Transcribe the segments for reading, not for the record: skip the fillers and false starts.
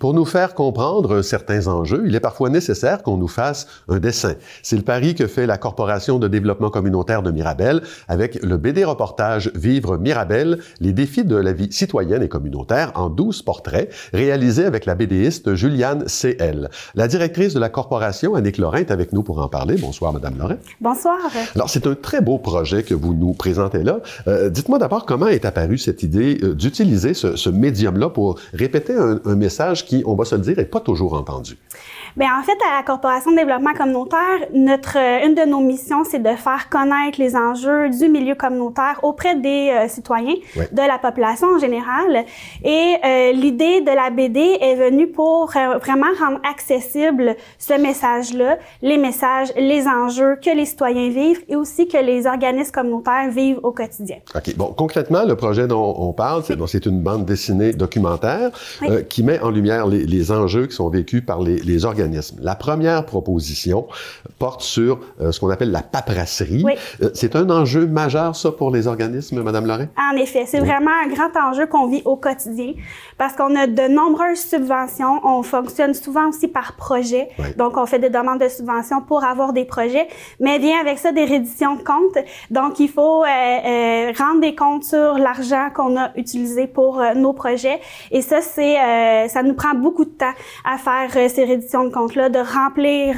Pour nous faire comprendre certains enjeux, il est parfois nécessaire qu'on nous fasse un dessin. C'est le pari que fait la Corporation de développement communautaire de Mirabel avec le BD-reportage Vivre Mirabel, les défis de la vie citoyenne et communautaire en 12 portraits, réalisés avec la BDiste Juliane C.L. La directrice de la Corporation, Annick Lorrain, est avec nous pour en parler. Bonsoir, Madame Lorrain. Bonsoir. Alors, c'est un très beau projet que vous nous présentez là. Dites-moi d'abord comment est apparue cette idée d'utiliser ce médium-là pour répéter un message qui, on va se le dire, n'est pas toujours entendu. Bien, en fait, à la Corporation de développement communautaire, une de nos missions, c'est de faire connaître les enjeux du milieu communautaire auprès des citoyens, de la population en général. Et l'idée de la BD est venue pour vraiment rendre accessible ce message-là, les messages, les enjeux que les citoyens vivent et aussi que les organismes communautaires vivent au quotidien. OK. Bon, concrètement, le projet dont on parle, c'est une bande dessinée documentaire qui met en lumière les enjeux qui sont vécus par les organismes. La première proposition porte sur ce qu'on appelle la paperasserie. C'est un enjeu majeur, ça, pour les organismes, Madame Lorrain? En effet, c'est vraiment un grand enjeu qu'on vit au quotidien parce qu'on a de nombreuses subventions. On fonctionne souvent aussi par projet. Donc, on fait des demandes de subventions pour avoir des projets, mais vient avec ça des redditions de comptes. Donc, il faut rendre des comptes sur l'argent qu'on a utilisé pour nos projets. Et ça, ça nous prend beaucoup de temps à faire ces redditions de compte-là, de remplir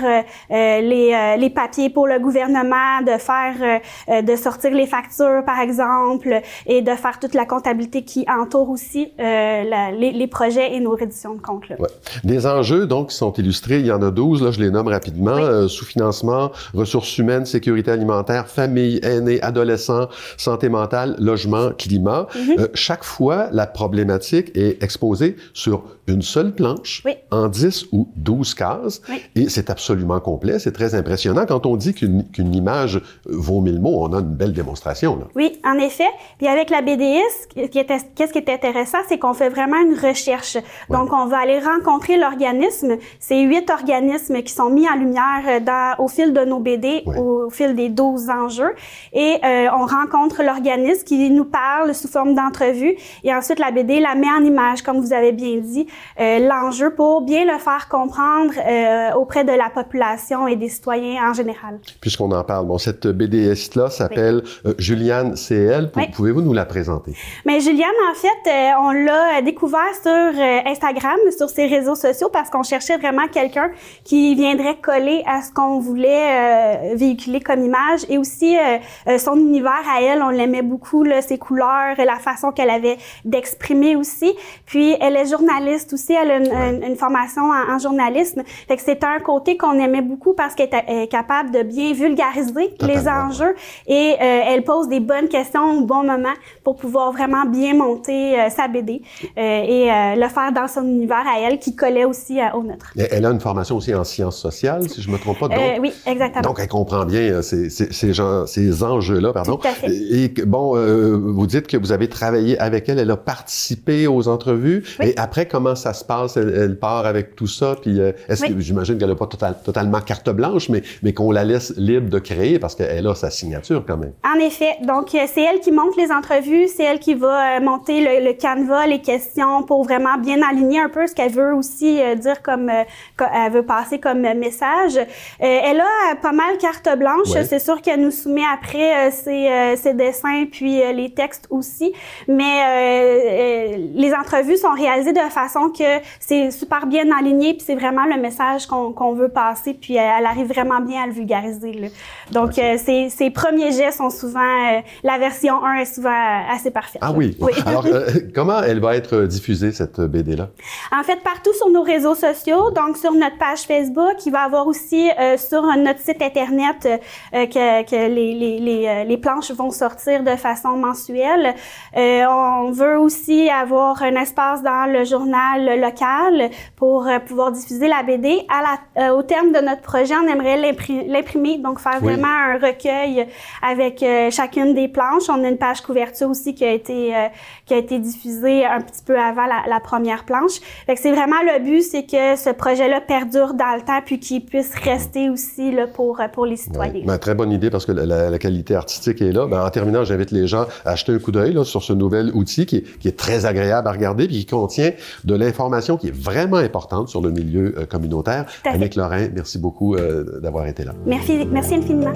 les papiers pour le gouvernement, de sortir les factures, par exemple, et de faire toute la comptabilité qui entoure aussi les projets et nos redditions de compte. Là. Des enjeux, donc, qui sont illustrés, il y en a 12, là, je les nomme rapidement, sous-financement, ressources humaines, sécurité alimentaire, famille, aînés, adolescents, santé mentale, logement, climat. Chaque fois, la problématique est exposée sur une seule planche, en 10 ou 12 cases, et c'est absolument complet, c'est très impressionnant. Quand on dit qu'une image vaut 1000 mots, on a une belle démonstration. Là. Oui, en effet. Puis avec la BDS, qu'est-ce qui est intéressant, c'est qu'on fait vraiment une recherche. Donc, on va aller rencontrer l'organisme. C'est 8 organismes qui sont mis en lumière au fil de nos BD, au fil des 12 enjeux. Et on rencontre l'organisme qui nous parle sous forme d'entrevue. Et ensuite, la BD la met en image, comme vous avez bien dit, l'enjeu pour bien le faire comprendre auprès de la population et des citoyens en général. Puisqu'on en parle, bon, cette BDiste-là s'appelle Juliane C.L. Pouvez-vous nous la présenter? Mais Juliane, en fait, on l'a découvert sur Instagram, sur ses réseaux sociaux, parce qu'on cherchait vraiment quelqu'un qui viendrait coller à ce qu'on voulait véhiculer comme image. Et aussi, son univers à elle, on l'aimait beaucoup, là, ses couleurs, la façon qu'elle avait d'exprimer aussi. Puis, elle est journaliste aussi, elle a une formation en journalisme. Fait que c'est un côté qu'on aimait beaucoup parce qu'elle est capable de bien vulgariser les enjeux et elle pose des bonnes questions au bon moment pour pouvoir vraiment bien monter sa BD et le faire dans son univers à elle qui collait aussi au nôtre. Elle a une formation aussi en sciences sociales, si je me trompe pas. Donc, oui, exactement. Donc, elle comprend bien ces enjeux-là, pardon. Tout à fait. Et bon, vous dites que vous avez travaillé avec elle, elle a participé aux entrevues. Et après, comment ça se passe? Elle part avec tout ça, puis est-ce que j'imagine qu'elle n'a pas totalement carte blanche, mais qu'on la laisse libre de créer parce qu'elle a sa signature quand même. En effet. Donc, c'est elle qui monte les entrevues, c'est elle qui va monter le canevas, les questions pour vraiment bien aligner un peu ce qu'elle veut aussi dire comme elle veut passer comme message. Elle a pas mal carte blanche. C'est sûr qu'elle nous soumet après ses dessins puis les textes aussi. Mais les entrevues sont réalisées de façon que c'est super bien aligné puis c'est vraiment le message qu'on veut passer puis elle arrive vraiment bien à le vulgariser. Là. Donc, ses premiers jets sont souvent... la version 1 est souvent assez parfaite. Ah oui? Alors, comment elle va être diffusée, cette BD-là? En fait, partout sur nos réseaux sociaux, donc sur notre page Facebook, il va y avoir aussi sur notre site Internet que les planches vont sortir de façon mensuelle. On veut aussi avoir un espace dans le journal local pour pouvoir diffuser la BD. Au terme de notre projet, on aimerait l'imprimer, donc faire vraiment un recueil avec chacune des planches. On a une page couverture aussi qui a été diffusée un petit peu avant la première planche. Fait que c'est vraiment le but, c'est que ce projet-là perdure dans le temps puis qu'il puisse rester aussi là, pour les citoyens. Ouais. Très bonne idée parce que la qualité artistique est là. En terminant, j'invite les gens à acheter un coup d'œil sur ce nouvel outil qui est très agréable à regarder puis qui contient de l'information qui est vraiment importante sur le milieu communautaire. Annick Lorrain, merci beaucoup d'avoir été là. Merci infiniment.